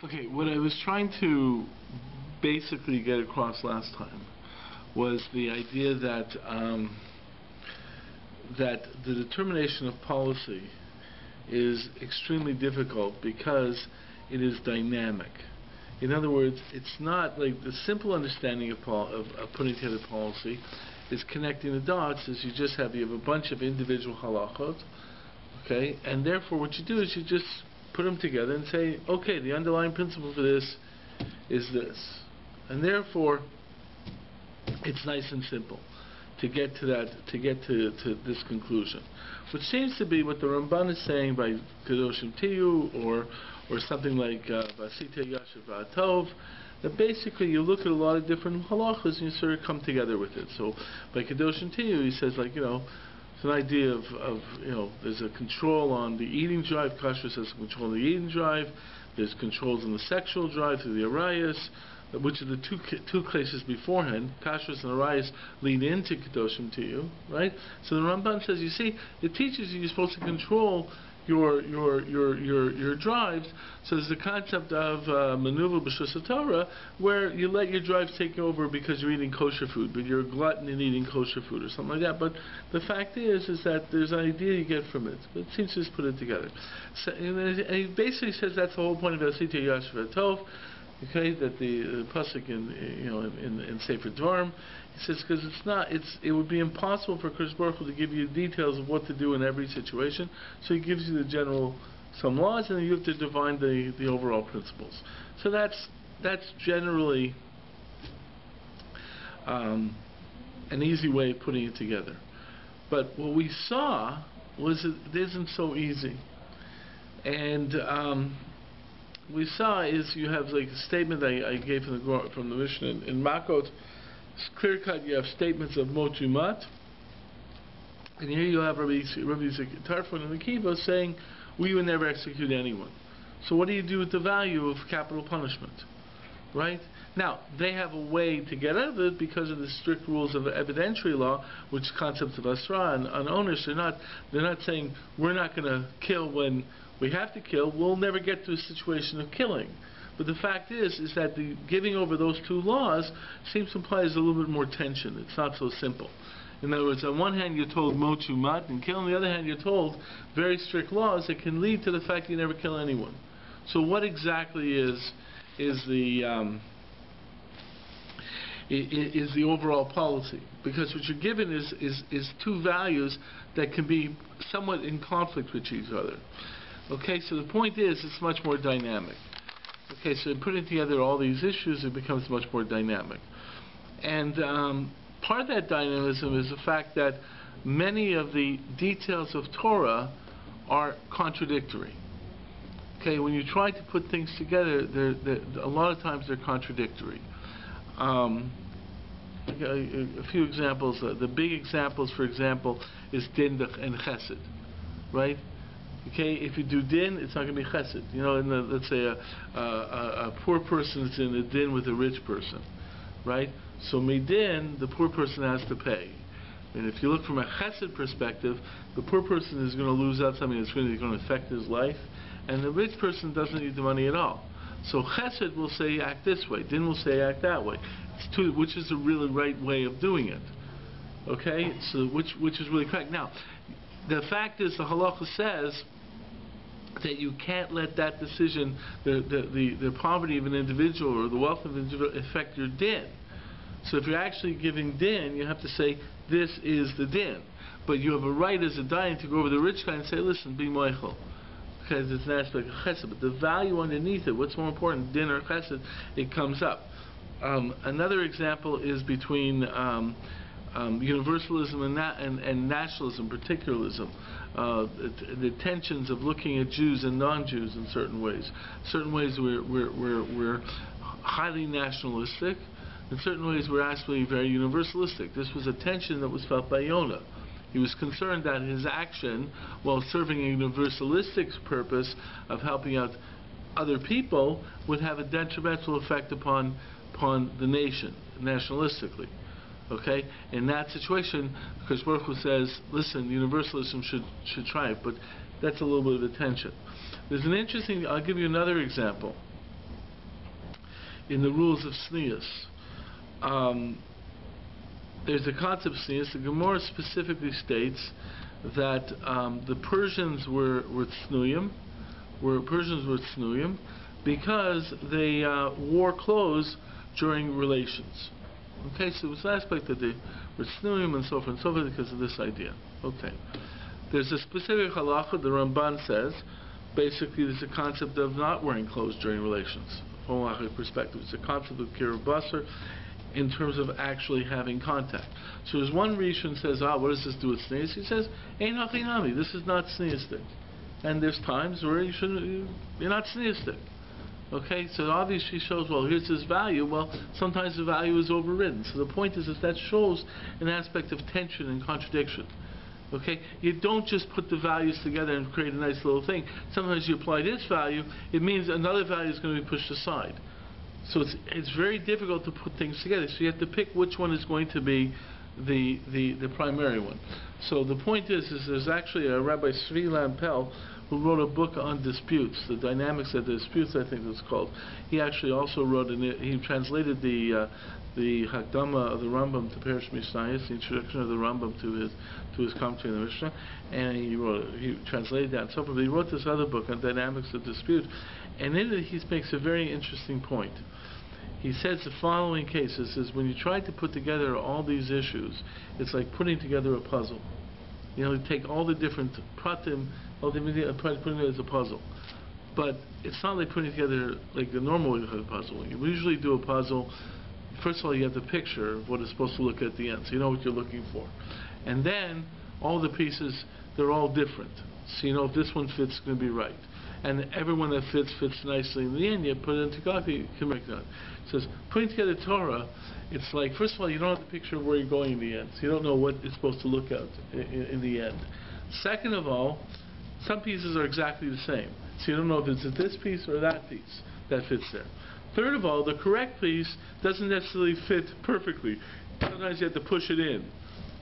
Okay, what I was trying to basically get across last time was the idea that that the determination of policy is extremely difficult because it is dynamic. In other words, it's not like the simple understanding of putting together policy is connecting the dots. Is you have a bunch of individual halachot, okay, and therefore what you do is you just put them together and say, okay, the underlying principle for this is this, and therefore it's nice and simple to get to that, to this conclusion, which seems to be what the Ramban is saying by Kedoshim Tiyu, or something like Vasita Yashav V'Atov, that basically you look at a lot of different halachas and you sort of come together with it. So by Kedoshim Tiyu, he says, like, it's an idea of there's a control on the eating drive. Kashrus has control on the eating drive. There's controls on the sexual drive through the arayas, which are the two cases beforehand. Kashrus and arayas lead into Kedoshim Tiyu, right? So the Ramban says, you see, it teaches you're supposed to control your drives. So there's the concept of maneuver b'shus Torah, where you let your drives take over because you're eating kosher food, but you're a glutton in eating kosher food or something like that. But the fact is that there's an idea you get from it. But it seems to just put it together. So, and he basically says that's the whole point of Asita Yashav Tov. Okay, that the pasuk in Sefer Dvarim, he says, because it would be impossible for Kadosh Baruch Hu to give you details of what to do in every situation. So he gives you some laws, and then you have to define the overall principles. So that's generally an easy way of putting it together. But what we saw was that it isn't so easy, and we saw is you have like a statement I gave from the Mishnah in Makot. It's clear cut. You have statements of Motumat, and here you have Rabbi Tarfon and Akiva saying we would never execute anyone. So what do you do with the value of capital punishment, right? Now they have a way to get out of it because of the strict rules of evidentiary law, which concepts of asra and onus. They're not saying we're not going to kill when we have to kill. We'll never get to a situation of killing. But the fact is that the giving over those two laws seems to imply there's a little bit more tension. It's not so simple. In other words, on one hand you're told motu mat and kill, on the other hand you're told very strict laws that can lead to the fact you never kill anyone. So what exactly is the overall policy? Because what you're given is two values that can be somewhat in conflict with each other. Okay, so the point is it's much more dynamic. Okay, so in putting together all these issues, it becomes much more dynamic. And part of that dynamism is the fact that many of the details of Torah are contradictory. Okay, when you try to put things together, a lot of times they're contradictory. A few examples. The big examples, for example, is din and chesed, right? Okay, if you do din, it's not going to be chesed. Let's say a poor person is in a din with a rich person, right? So midin, the poor person has to pay. And if you look from a chesed perspective, the poor person is going to lose out something that's really going to affect his life, and the rich person doesn't need the money at all. So chesed will say act this way, din will say act that way. Which is the really right way of doing it. Okay, so which is really correct. Now, the fact is, the halacha says that you can't let that decision, the poverty of an individual or the wealth of an individual, affect your din. So if you're actually giving din, you have to say this is the din. But you have a right as a dayan to go over the rich guy and say, listen, be moichel, because it's an aspect of chesed. But the value underneath it, what's more important, din or chesed, it comes up. Another example is between universalism and nationalism, particularism. The tensions of looking at Jews and non-Jews in certain ways. Certain ways we're highly nationalistic. In certain ways we're actually very universalistic. This was a tension that was felt by Yonah. He was concerned that his action, while serving a universalistic purpose of helping out other people, would have a detrimental effect upon the nation, nationalistically. Okay? In that situation, because Baruch Hu says, listen, universalism should triumph, but that's a little bit of a tension. There's an interesting, I'll give you another example. in the rules of tznius. There's a concept of tznius. The Gemara specifically states that the Persians were tznuyim, because they wore clothes during relations. Okay, so it's an aspect that they were tznuyim and so forth because of this idea. Okay. There's a specific halacha, the Ramban says, basically there's a concept of not wearing clothes during relations. From a halachic perspective, it's a concept of kiruv basar in terms of actually having contact. So there's one Rishon says, what does this do with tznius? He says, ein hachinami, this is not tzniustic. And there's times where you're not tzniustic. Okay, so it obviously shows, well, here's this value. Well, sometimes the value is overridden. So the point is that shows an aspect of tension and contradiction. Okay, you don't just put the values together and create a nice little thing. Sometimes you apply this value, it means another value is going to be pushed aside. So it's very difficult to put things together. So you have to pick which one is going to be the primary one. So the point is there's actually a Rabbi Sri Lampel who wrote a book on disputes, the dynamics of disputes, I think it's called. He actually also wrote, he translated the Hakdama of the Rambam to Perish Mishnayos, the introduction of the Rambam to his commentary on the Mishnah, and he translated that and so forth. But he wrote this other book on dynamics of dispute, and in it he makes a very interesting point. He says the following case: is when you try to put together all these issues, it's like putting together a puzzle. You take all the different pratim, try to put it as a puzzle. But it's not like putting together like the normal way of a puzzle. You usually do a puzzle. First of all, you have the picture of what it's supposed to look at the end, so you know what you're looking for. And then all the pieces, they're all different. So you know if this one fits, it's going to be right. And everyone that fits nicely in the end. You put it into God, you can make that. It says putting together Torah, it's like, first of all, you don't have the picture of where you're going in the end, so you don't know what it's supposed to look at in the end. Second of all, some pieces are exactly the same, so you don't know if it's this piece or that piece that fits there. Third of all, the correct piece doesn't necessarily fit perfectly. Sometimes you have to push it in,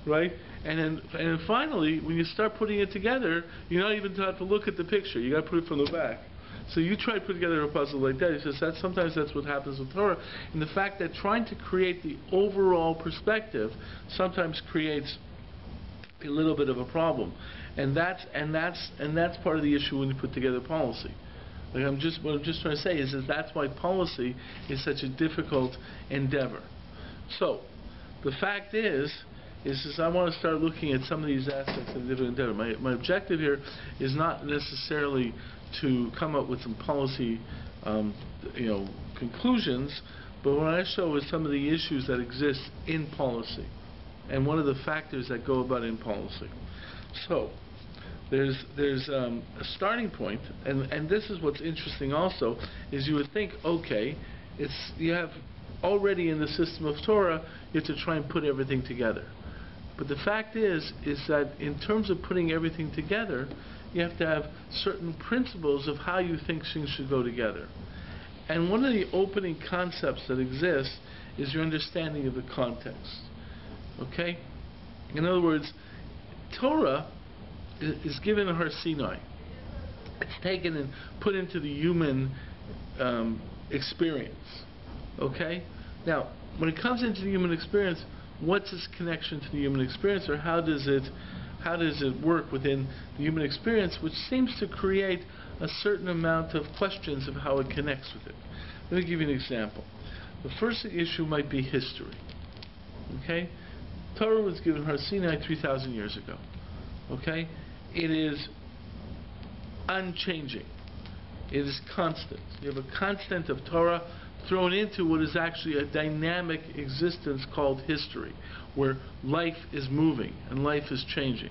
right? And then finally, when you start putting it together, you don't even have to look at the picture. You got to put it from the back. So you try to put together a puzzle like that. He says that sometimes that's what happens with Torah, and the fact that trying to create the overall perspective sometimes creates a little bit of a problem, and that's part of the issue when you put together policy. What I'm just trying to say is that's why policy is such a difficult endeavor. So the fact is I want to start looking at some of these aspects of the different endeavor. My objective here is not necessarily to come up with some policy conclusions, but what I show is some of the issues that exist in policy and one of the factors that go about in policy. So there's a starting point, and this is what's interesting also, is you would think, okay, you have already in the system of Torah, you have to try and put everything together. But the fact is that in terms of putting everything together, you have to have certain principles of how you think things should go together. And one of the opening concepts that exists is your understanding of the context. Okay? In other words, Torah is given in Har Sinai. It's taken and put into the human experience. Okay? Now, when it comes into the human experience, what's its connection to the human experience, or how does it work within the human experience, which seems to create a certain amount of questions of how it connects with it. Let me give you an example. The first issue might be history. Okay? Torah was given Har Sinai 3,000 years ago. Okay? It is unchanging. It is constant. You have a constant of Torah thrown into what is actually a dynamic existence called history, where life is moving and life is changing.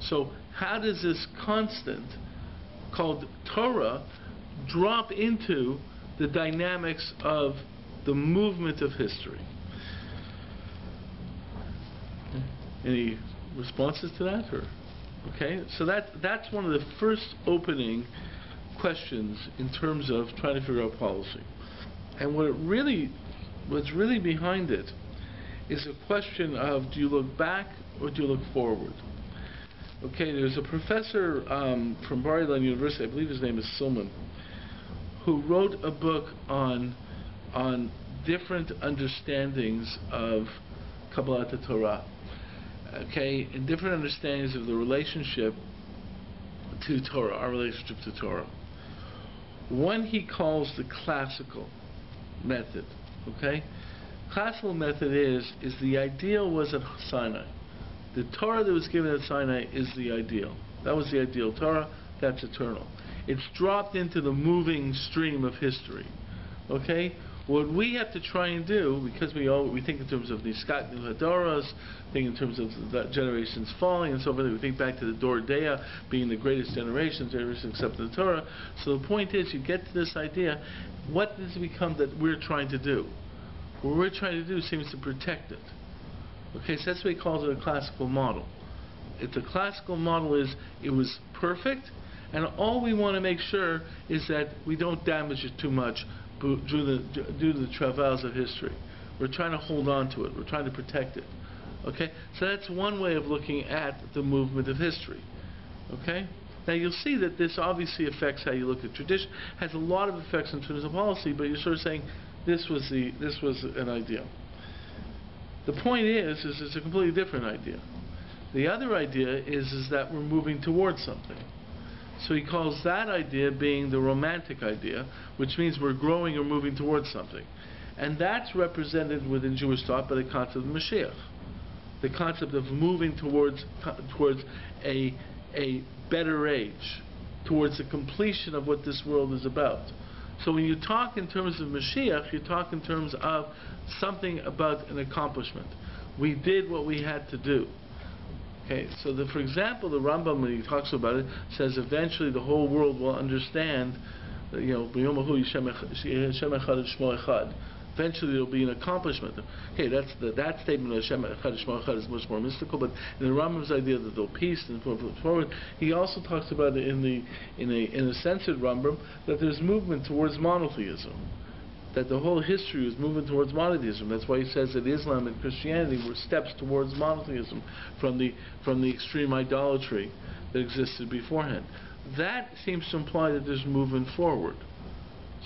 So how does this constant called Torah drop into the dynamics of the movement of history? Any responses to that? Or okay, so that's one of the first opening questions in terms of trying to figure out policy. And what's really behind it is a question of, do you look back or do you look forward? Okay, there's a professor from Bar Ilan University, I believe his name is Silman, who wrote a book on on different understandings of Kabbalat Torah, okay, and different understandings of the relationship to Torah, our relationship to Torah. One he calls the classical method, okay? Classical method is the ideal was at Sinai. The Torah that was given at Sinai is the ideal. That was the ideal Torah, that's eternal. It's dropped into the moving stream of history, okay? What we have to try and do, because we think in terms of Niskat Hadoros, think in terms of the generations falling and so forth, we think back to the Dor Dea being the greatest generation except the Torah. So the point is, you get to this idea, what does it become that we're trying to do? What we're trying to do seems to protect it. Okay, so that's what he calls it a classical model. If the classical model is, it was perfect, and all we want to make sure is that we don't damage it too much due to the travails of history. We're trying to hold on to it. We're trying to protect it. Okay? So that's one way of looking at the movement of history. Okay? Now you'll see that this obviously affects how you look at tradition. Has a lot of effects in terms of policy, but you're sort of saying this was an ideal. The point is it's a completely different idea. The other idea is that we're moving towards something. So he calls that idea being the romantic idea, which means we're growing or moving towards something. And that's represented within Jewish thought by the concept of Mashiach. The concept of moving towards a better age, towards the completion of what this world is about. So when you talk in terms of Mashiach, you talk in terms of something about an accomplishment. We did what we had to do. Okay, so for example, the Rambam, when he talks about it, says eventually the whole world will understand, eventually there will be an accomplishment. Okay, that statement of Hashem Echad Shmo Echad is much more mystical, but in the Rambam's idea that there'll peace and forward, he also talks about it in a censored Rambam that there's movement towards monotheism. That the whole history was moving towards monotheism. That's why he says that Islam and Christianity were steps towards monotheism from the extreme idolatry that existed beforehand. That seems to imply that there's movement forward.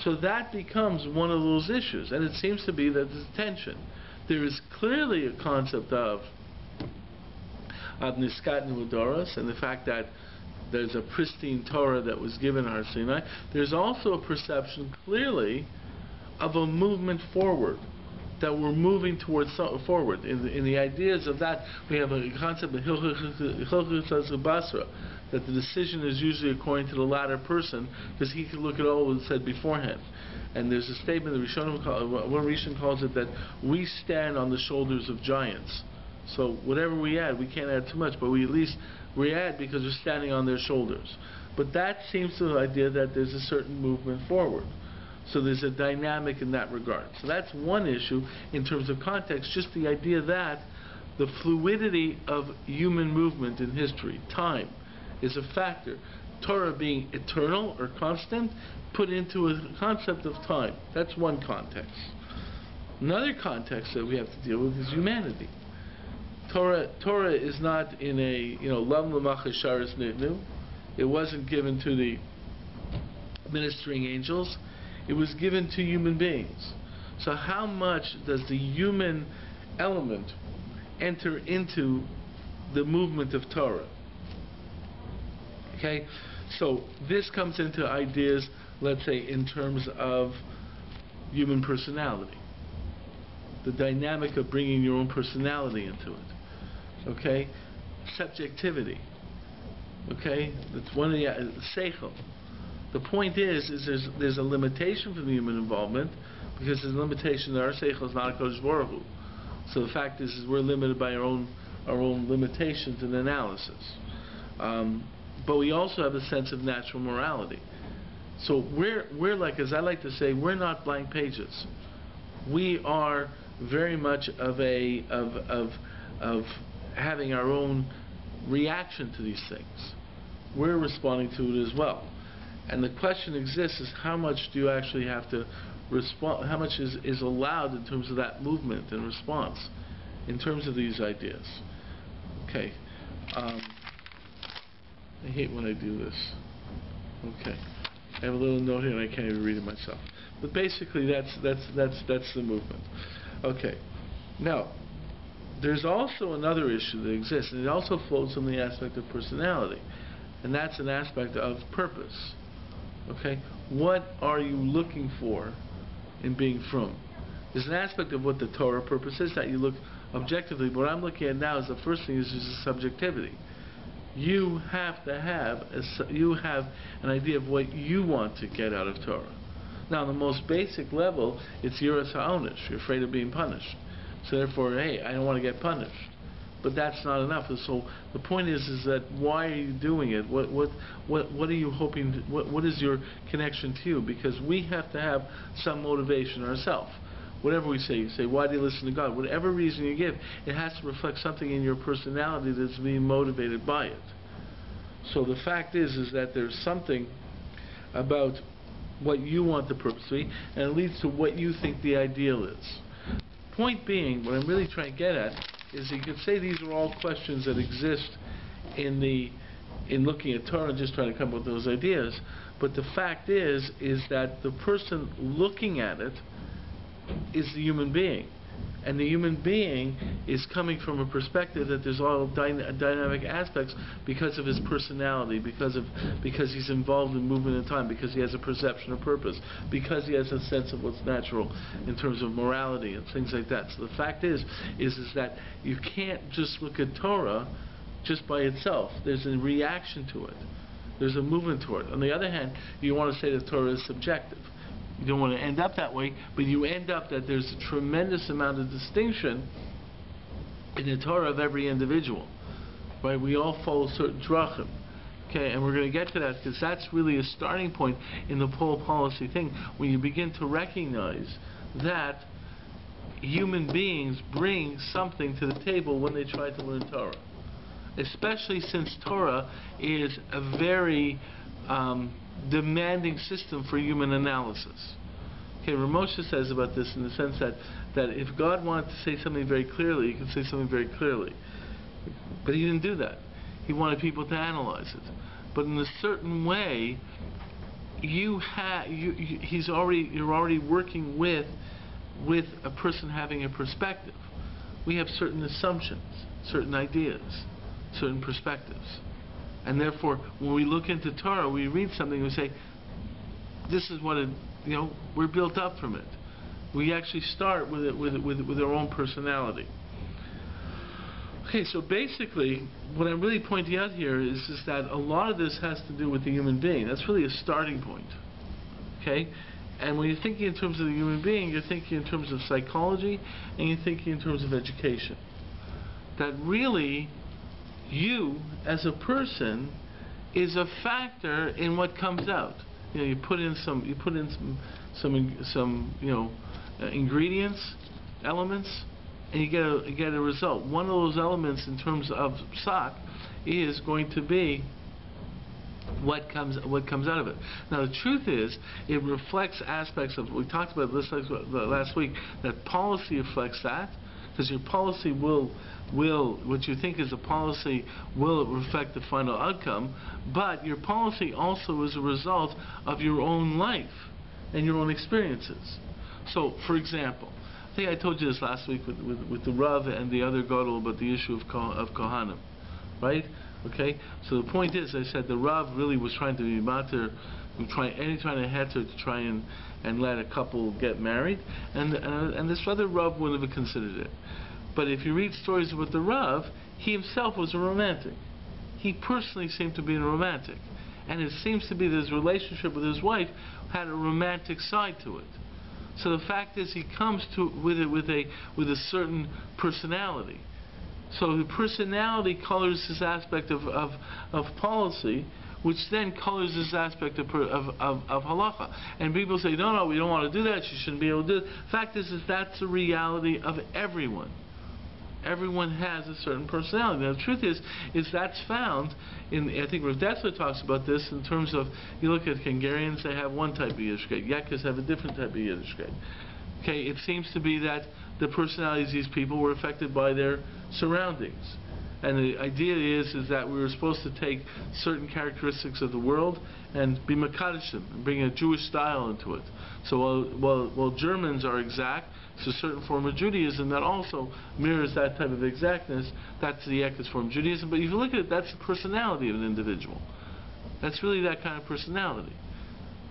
So that becomes one of those issues, and it seems to be that there's tension. There is clearly a concept of Niskat Nuadoros, and the fact that there's a pristine Torah that was given at Har Sinai. There's also a perception clearly of a movement forward, that we're moving towards forward. In the ideas of that, we have a concept of Hilchos Basra, that the decision is usually according to the latter person, because he can look at all that was said beforehand. And there's a statement that one Rishon calls it that we stand on the shoulders of giants. So whatever we add, we can't add too much, but we add because we're standing on their shoulders. But that seems to the idea that there's a certain movement forward. So there's a dynamic in that regard. So that's one issue in terms of context, just the idea that the fluidity of human movement in history, time, is a factor. Torah being eternal or constant, put into a concept of time. That's one context. Another context that we have to deal with is humanity. Torah is not in a, Lam L'Mach Sharis Nitnu. It wasn't given to the ministering angels. It was given to human beings. So how much does the human element enter into the movement of Torah? Okay, so this comes into ideas, let's say, in terms of human personality. The dynamic of bringing your own personality into it. Okay, subjectivity. Okay, that's one of the seichel. The point is there's a limitation for the human involvement, because there's a limitation that our seichel is not a Kodesh Baruch Hu. So the fact is we're limited by our own limitations and analysis. But we also have a sense of natural morality. So we're like, as I like to say, we're not blank pages. We are very much of having our own reaction to these things. We're responding to it as well. And the question exists is how much do you actually have to respond, how much is allowed in terms of that movement and response in terms of these ideas. Okay. I hate when I do this. Okay. I have a little note here and I can't even read it myself. But basically, that's the movement. Okay. Now, there's also another issue that exists, and it also flows from the aspect of personality, and that's an aspect of purpose. Okay, what are you looking for in being frum? There's an aspect of what the Torah purpose is that you look objectively. But what I'm looking at now is the first thing is just subjectivity. You have to have an idea of what you want to get out of Torah. Now, on the most basic level, it's yiras ha'onish. You're afraid of being punished. So therefore, hey, I don't want to get punished. But that's not enough. So the point is that why are you doing it? What are you hoping to, what is your connection to you? Because we have to have some motivation ourselves. Whatever we say, you say, why do you listen to God? Whatever reason you give, it has to reflect something in your personality that's being motivated by it. So the fact is that there's something about what you want the purpose to be, and it leads to what you think the ideal is. Point being, what I'm really trying to get at is you could say these are all questions that exist in looking at Torah and just trying to come up with those ideas. But the fact is that the person looking at it is the human being. And the human being is coming from a perspective that there's all dynamic aspects because of his personality, because he's involved in movement and time, because he has a perception of purpose, because he has a sense of what's natural in terms of morality and things like that. So the fact is that you can't just look at Torah just by itself. There's a reaction to it. There's a movement toward it. On the other hand, you want to say that Torah is subjective. You don't want to end up that way, but you end up that there's a tremendous amount of distinction in the Torah of every individual. Right? We all follow certain drachim. Okay, and we're going to get to that because that's really a starting point in the whole policy thing, when you begin to recognize that human beings bring something to the table when they try to learn Torah. Especially since Torah is a very demanding system for human analysis. Okay, Ramosha says about this in the sense that if God wanted to say something very clearly, He could say something very clearly. But He didn't do that. He wanted people to analyze it. But in a certain way, you're already working with a person having a perspective. We have certain assumptions, certain ideas, certain perspectives. And therefore, when we look into Torah, we read something and we say, this is what it, we're built up from it. We actually start with our own personality. Okay, so basically, what I'm really pointing out here is that a lot of this has to do with the human being. That's really a starting point. Okay? And when you're thinking in terms of the human being, you're thinking in terms of psychology, and you're thinking in terms of education. That really, you as a person is a factor in what comes out. You put in some ingredients, elements, and you get a result. One of those elements in terms of psak is going to be what comes out of it. Now the truth is, it reflects aspects of, we talked about this last week, that policy reflects that. Because your policy will, what you think is a policy will reflect the final outcome, but your policy also is a result of your own life and your own experiences. So, for example, I think I told you this last week with the Rav and the other Gadol about the issue of Kohanim, right? Okay? So the point is, I said the Rav really was trying to be matter, trying to heter to try and let a couple get married, and this other Rav wouldn't have considered it. But if you read stories with the Rav, he himself was a romantic. He personally seemed to be a romantic, and it seems to be that his relationship with his wife had a romantic side to it. So the fact is, he comes to with a certain personality. So the personality colors his aspect of policy, which then colors this aspect of halacha. And people say, no, we don't want to do that, you shouldn't be able to do it. The fact is that's the reality of everyone. Everyone has a certain personality. Now the truth is that's found in, I think Rav Dessler talks about this in terms of, you look at Hungarians, they have one type of Yiddishkeit. Yekkes have a different type of Yiddishkeit. Okay, it seems to be that the personalities of these people were affected by their surroundings. And the idea is that we were supposed to take certain characteristics of the world and be Makadish them, and bring a Jewish style into it. So while Germans are exact, it's a certain form of Judaism that also mirrors that type of exactness. That's the Ekes form of Judaism. But if you look at it, that's the personality of an individual. That's really that kind of personality.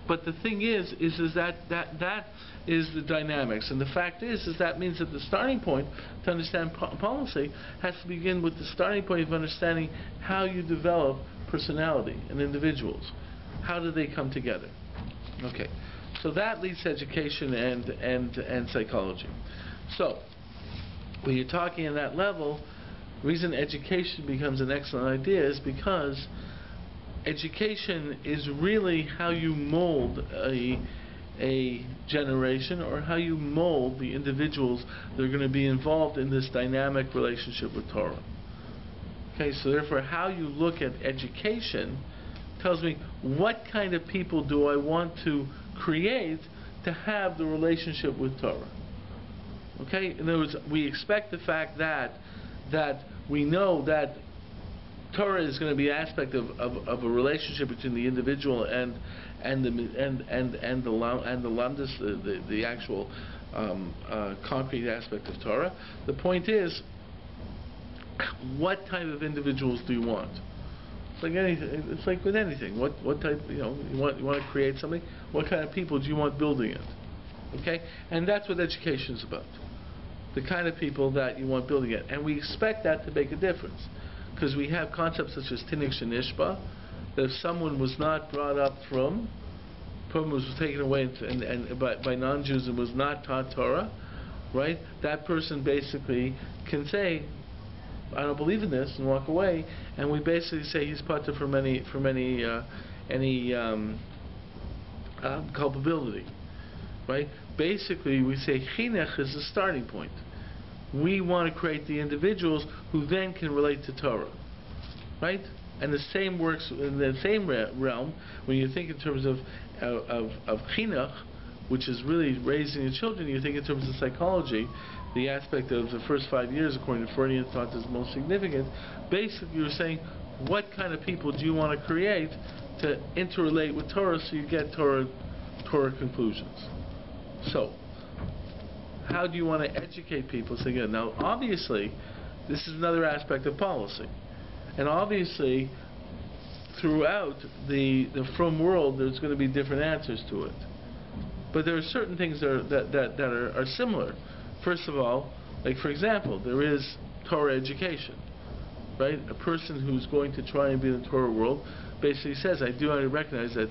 But the thing is that is the dynamics, and the fact is that means that the starting point to understand policy has to begin with the starting point of understanding how you develop personality in individuals. How do they come together? Okay, so that leads to education and psychology. So when you're talking at that level, the reason education becomes an excellent idea is because education is really how you mold a generation, or how you mold the individuals that are going to be involved in this dynamic relationship with Torah. Okay, so therefore how you look at education tells me what kind of people do I want to create to have the relationship with Torah. Okay, in other words, we expect the fact that we know that Torah is going to be an aspect of a relationship between the individual and the lamdas, the actual concrete aspect of Torah. The point is, what type of individuals do you want? It's like anything. It's like with anything. What type? You want to create something. What kind of people do you want building it? Okay, and that's what education is about. The kind of people that you want building it, and we expect that to make a difference. Because we have concepts such as Tinnik Shenishba, that if someone was not brought up from was taken away by non-Jews and was not taught Torah, right? That person basically can say, "I don't believe in this," and walk away. And we basically say he's patur from any culpability, right? Basically, we say chinuch is the starting point. We want to create the individuals who then can relate to Torah, right? And the same works in the same realm when you think in terms of chinuch, which is really raising the children. You think in terms of psychology, the aspect of the first 5 years, according to Freudian thought, is most significant. Basically, you're saying, what kind of people do you want to create to interrelate with Torah so you get Torah conclusions? So, how do you want to educate people? So again, now obviously, this is another aspect of policy, and obviously, throughout the frum world, there's going to be different answers to it. But there are certain things that are similar. First of all, like for example, there is Torah education, right? A person who's going to try and be in the Torah world basically says, I recognize that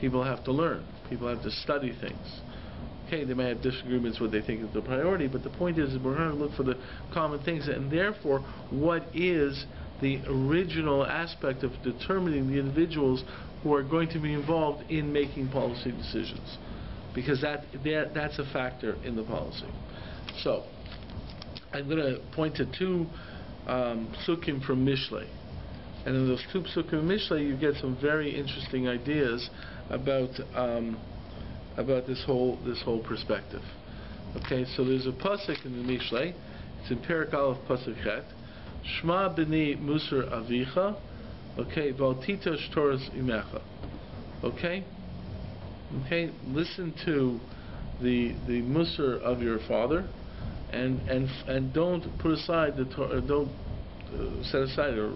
people have to learn, people have to study things. Okay, they may have disagreements what they think is the priority, but the point is we're going to look for the common things, and therefore what is the original aspect of determining the individuals who are going to be involved in making policy decisions, because that's a factor in the policy. So I'm going to point to two psukim from Mishlei, and in those two psukim from Mishlei you get some very interesting ideas about this whole perspective. Okay, so there's a pasuk in the Mishlei. It's in Perek Aleph pasuk Chet. Shma b'ni musar avicha. Okay, v'altita shtoras imecha. Okay, listen to the musar of your father, and don't put aside don't set aside or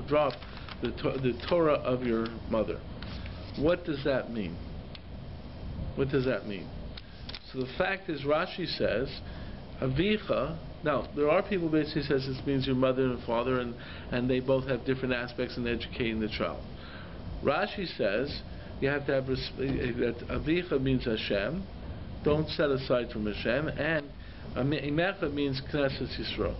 drop the Torah of your mother. What does that mean? What does that mean? So the fact is, Rashi says, Avicha. Now, there are people who basically says this means your mother and father, and they both have different aspects in educating the child. Rashi says you have to have that Avicha means Hashem. Don't set aside from Hashem, and Imecha means Knesset Yisrael.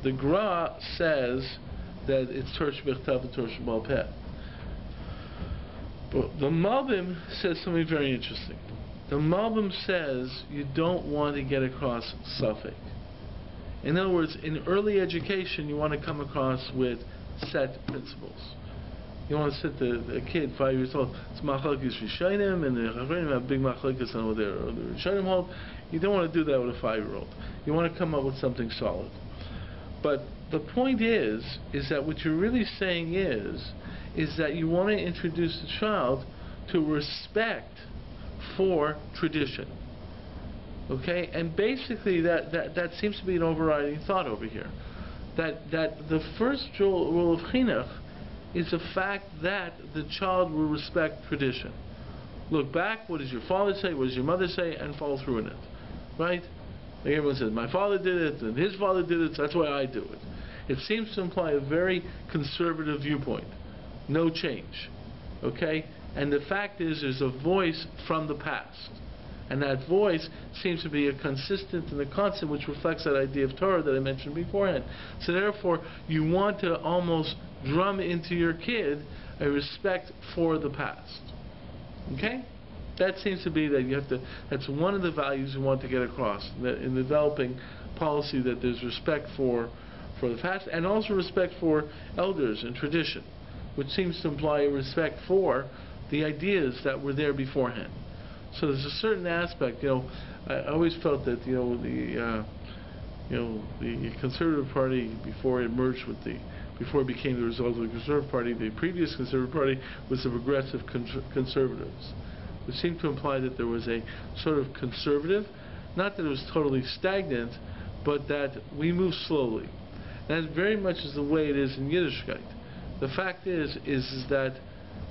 The Gra says that it's Torah Shebechtav and Torah Shebaal Peh. But the Malbim says something very interesting. The Malbim says you don't want to get across suffix. In other words, in early education, you want to come across with set principles. You want to sit the kid, 5 years old, it's machlokes rishonim, and the Chachamim have big machlokes on what the rishonim hold. You don't want to do that with a 5-year-old. You want to come up with something solid. But the point is that what you're really saying is that you want to introduce the child to respect for tradition. Okay, and basically that seems to be an overriding thought over here. That the first rule of chinuch is the fact that the child will respect tradition. Look back, what does your father say, what does your mother say, and follow through in it. Right? Like everyone says, my father did it, and his father did it, so that's why I do it. It seems to imply a very conservative viewpoint. No change. Okay? And the fact is, there's a voice from the past. And that voice seems to be a consistent and a constant, which reflects that idea of Torah that I mentioned beforehand. So therefore, you want to almost drum into your kid a respect for the past. Okay? That seems to be that you have to, that's one of the values you want to get across, that in developing policy, that there's respect for the past, and also respect for elders and tradition, which seems to imply a respect for the ideas that were there beforehand. So there's a certain aspect, I always felt that, the Conservative Party, before it merged with before it became the result of the Conservative Party, the previous Conservative Party was the Progressive Conservatives, which seemed to imply that there was a sort of conservative, not that it was totally stagnant, but that we move slowly. And that very much is the way it is in Yiddishkeit. The fact is that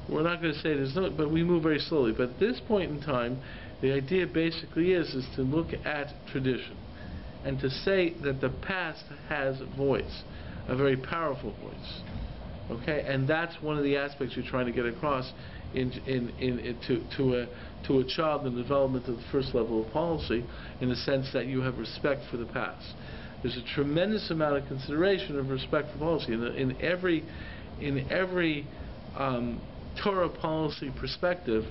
we're not going to say there's no, but we move very slowly. But at this point in time, the idea basically is to look at tradition and to say that the past has a voice, a very powerful voice. Okay, and that's one of the aspects you're trying to get across to a child in the development of the first level of policy, in the sense that you have respect for the past. There's a tremendous amount of consideration of respect for policy in every Torah policy perspective.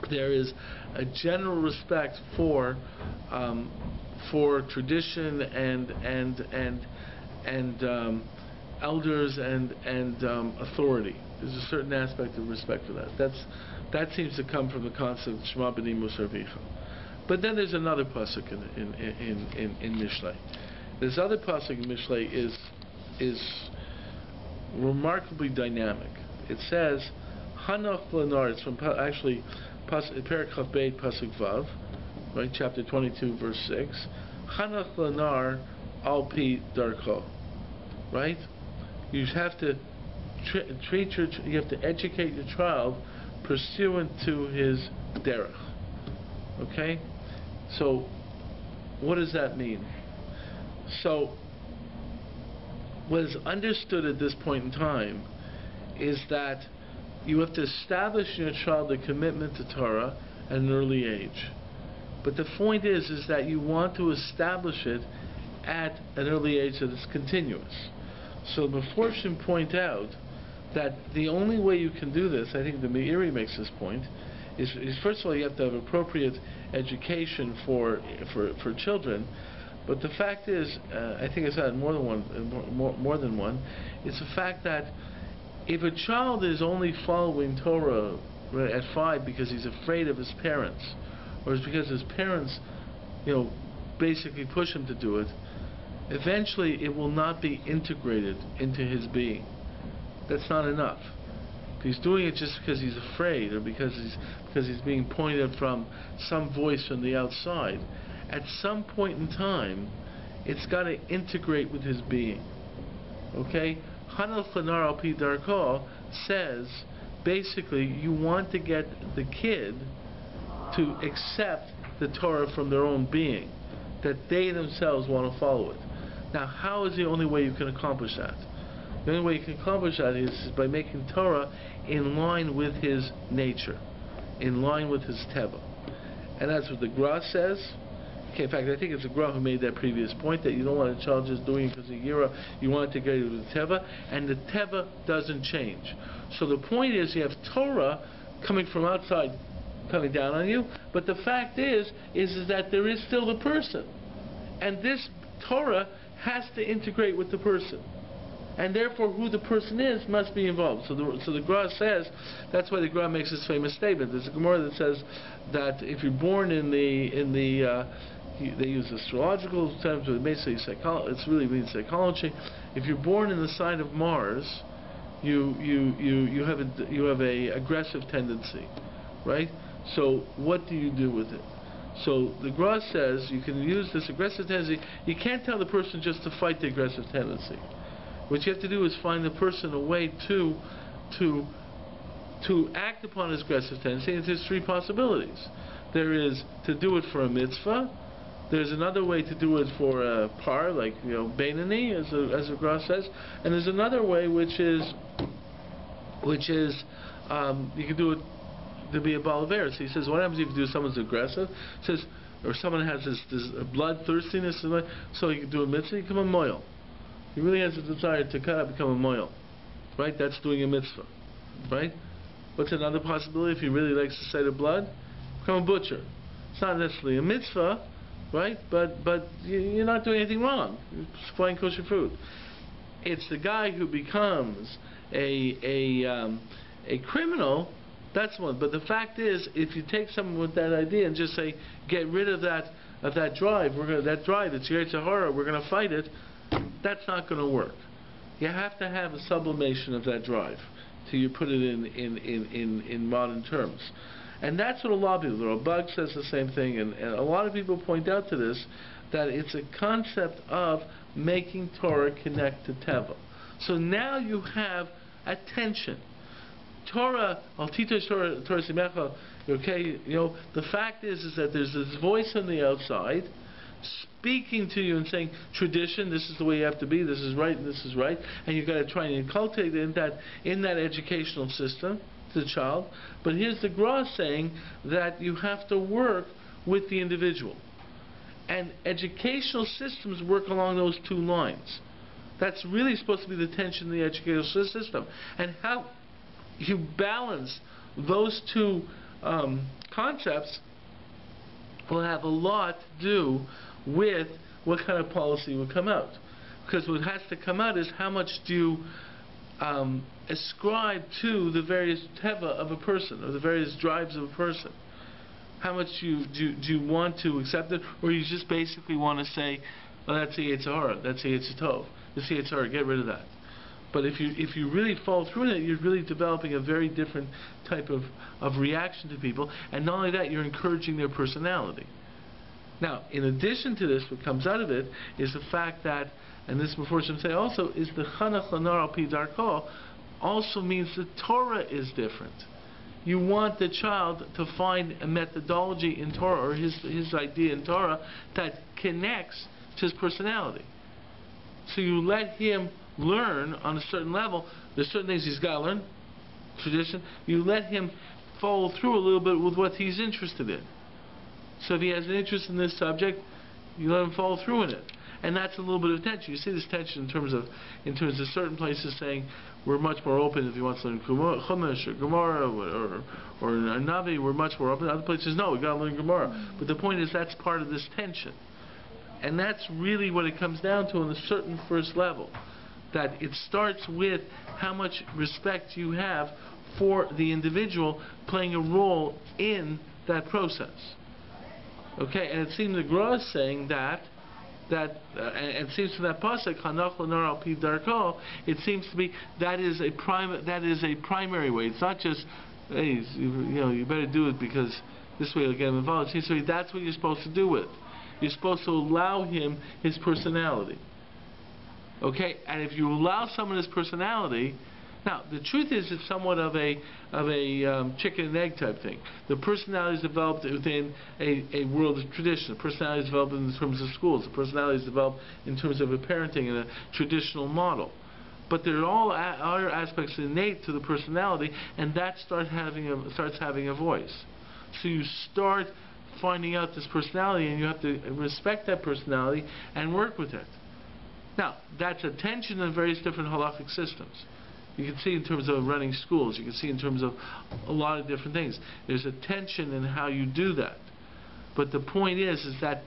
There is a general respect for tradition and elders and authority. There's a certain aspect of respect for that. That seems to come from the concept of Shema b'ni Musar v'Icha. But then there's another pasuk in Mishlei. This other pasuk in Mishlei is remarkably dynamic. It says, Hanach Lenar. It's from actually Perek Chaf Beit pasuk Vav, right? Chapter 22, verse 6. Hanach Lenar al pi darko. Right? You have to you have to educate your child pursuant to his derech. Okay? So, what does that mean? So, what is understood at this point in time is that you have to establish in your child a commitment to Torah at an early age. But the point is that you want to establish it at an early age that is continuous. So the Meforshim point out that the only way you can do this, I think the Meiri makes this point, is first of all you have to have appropriate education for children. But the fact is, I think I said more than one, it's the fact that if a child is only following Torah at 5 because he's afraid of his parents, or it's because his parents, basically push him to do it, eventually it will not be integrated into his being. That's not enough. If he's doing it just because he's afraid, or because he's being pointed from some voice from the outside, at some point in time, it's got to integrate with his being. Okay? Hanach Lenar al pi darko says, basically, you want to get the kid to accept the Torah from their own being, that they themselves want to follow it. Now, how is the only way you can accomplish that? The only way you can accomplish that is by making Torah in line with his nature, in line with his teva. And that's what the Gra says. Okay, in fact, I think it's the Gra who made that previous point, that you don't want a child just doing it because of Yira, you want it to go with the teva, and the teva doesn't change. So the point is, you have Torah coming from outside, coming down on you, but the fact is that there is still the person. And this Torah has to integrate with the person. And therefore, who the person is must be involved. So the Gra says, that's why the Gra makes this famous statement. There's a Gemara that says that if you're born in the they use astrological terms, but basically it really means psychology. If you're born in the sign of Mars, you have a aggressive tendency, right? So what do you do with it? So the Gra says you can use this aggressive tendency. You can't tell the person just to fight the aggressive tendency. What you have to do is find the person a way to act upon his aggressive tendency. And there's three possibilities. There is to do it for a mitzvah. There's another way to do it for a par, like Beinani, as the Gra says. And there's another way, which is you can do it to be a balaver. So he says, what happens if you do someone's aggressive? He says, or someone has this bloodthirstiness, so you can do a mitzvah, you become a moil. He really has a desire to cut up, become a moil. Right? That's doing a mitzvah. Right? What's another possibility? If he really likes to say the blood, become a butcher. It's not necessarily a mitzvah, right? But you're not doing anything wrong. You're supplying kosher food. It's the guy who becomes a criminal. That's one. But the fact is, if you take someone with that idea and just say, get rid of that drive, that drive, it's Yetzer Hara, we're going to fight it, that's not going to work. You have to have a sublimation of that drive till you put it in modern terms. And that's what a lot of people do. Rabbi says the same thing, and a lot of people point out to this, that it's a concept of making Torah connect to Teva. So now you have a tension. Torah, Torah Simecha, okay, the fact is that there's this voice on the outside speaking to you and saying, tradition, this is the way you have to be, this is right and this is right, and you've got to try and inculcate in that educational system to the child. But here's the Gra saying that you have to work with the individual. And educational systems work along those two lines. That's really supposed to be the tension in the educational system. And how you balance those two concepts will have a lot to do with what kind of policy will come out. Because what has to come out is how much do you ascribe to the various teva of a person, or the various drives of a person. How much do you want to accept it, or you just basically want to say, well, that's the Yetzer Hara, that's the Yetzer Tov, that's the Yetzer Hara, get rid of that. But if you really fall through it, you're really developing a very different type of reaction to people, and not only that, you're encouraging their personality. Now, in addition to this, what comes out of it is the fact that, and this before some say also, is the Chanach Lanar Al Pi Darko also means the Torah is different. You want the child to find a methodology in Torah, or his idea in Torah, that connects to his personality. So you let him learn on a certain level. There's certain things he's got to learn, tradition. You let him follow through a little bit with what he's interested in. So if he has an interest in this subject, you let him follow through in it. And that's a little bit of tension. You see this tension in terms of certain places saying we're much more open if he wants to learn Chumash or Gemara or a Navi, we're much more open. Other places, no, we got to learn Gemara. But the point is that's part of this tension. And that's really what it comes down to on a certain first level. That it starts with how much respect you have for the individual playing a role in that process. Okay, and it seems the Gra is saying and it seems from that pasuk, Chanach Lanar Al Pi Darko, it seems to be that is a primary way. It's not just, hey, you better do it because this way you'll get him involved. It seems to be that's what you're supposed to do with. You're supposed to allow him his personality. Okay, and if you allow someone his personality, now the truth is it's somewhat of a chicken and egg type thing. The personality is developed within a world of tradition. The personality is developed in terms of schools. The personality is developed in terms of a parenting and a traditional model. But there are all other aspects innate to the personality, and that starts having a voice. So you start finding out this personality, and you have to respect that personality and work with it. Now, that's a tension in various different halachic systems. You can see in terms of running schools. You can see in terms of a lot of different things. There's a tension in how you do that. But the point is that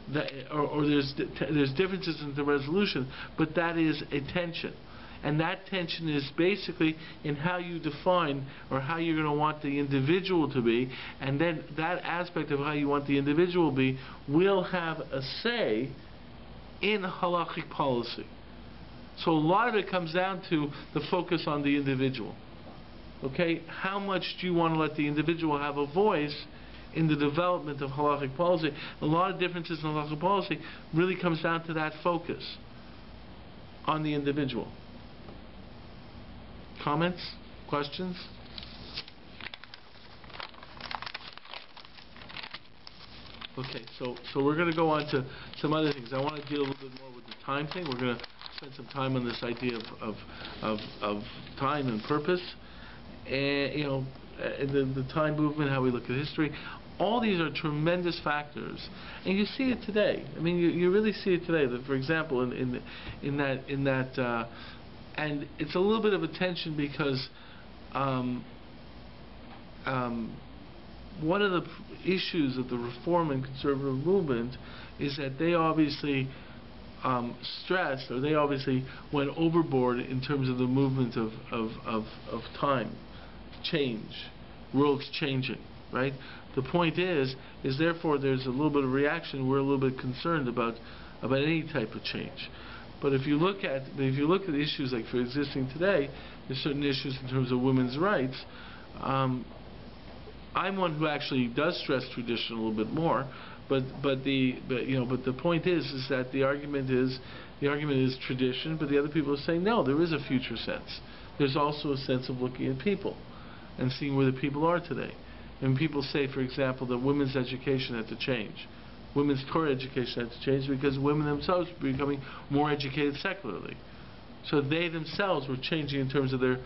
there's differences in the resolution, but that is a tension. And that tension is basically in how you define or how you're going to want the individual to be, and then that aspect of how you want the individual to be will have a say in halachic policy. So a lot of it comes down to the focus on the individual. Okay, how much do you want to let the individual have a voice in the development of halachic policy? A lot of differences in halachic policy really comes down to that focus on the individual. Comments? Questions? Okay, so we're going to go on to some other things. I want to deal a little bit more with the time thing. We're going to spend some time on this idea of time and purpose, and the time movement, how we look at history. All these are tremendous factors, and you see it today. I mean, you really see it today. That, for example, in that, and it's a little bit of a tension because one of the issues of the reform and conservative movement is that they obviously stressed, or they obviously went overboard in terms of the movement of time, change, world's changing, right? The point is therefore there's a little bit of reaction. We're a little bit concerned about any type of change. But if you look at issues like for existing today, there's certain issues in terms of women's rights. I'm one who actually does stress tradition a little bit more, but the point is that the argument is tradition, but the other people are saying no, there is a future sense. There's also a sense of looking at people and seeing where the people are today. And people say, for example, that women's education had to change. Women's Torah education had to change because women themselves were becoming more educated secularly. So they themselves were changing in terms of their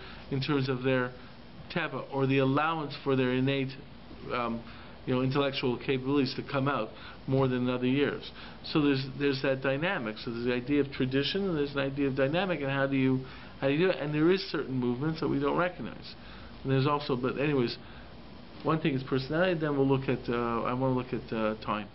teva, or the allowance for their innate intellectual capabilities to come out more than in other years. So there's that dynamic. So there's the idea of tradition, and there's an idea of dynamic, and how do you do it? And there is certain movements that we don't recognize. And there's also, but anyways, one thing is personality. Then we'll look at I want to look at time.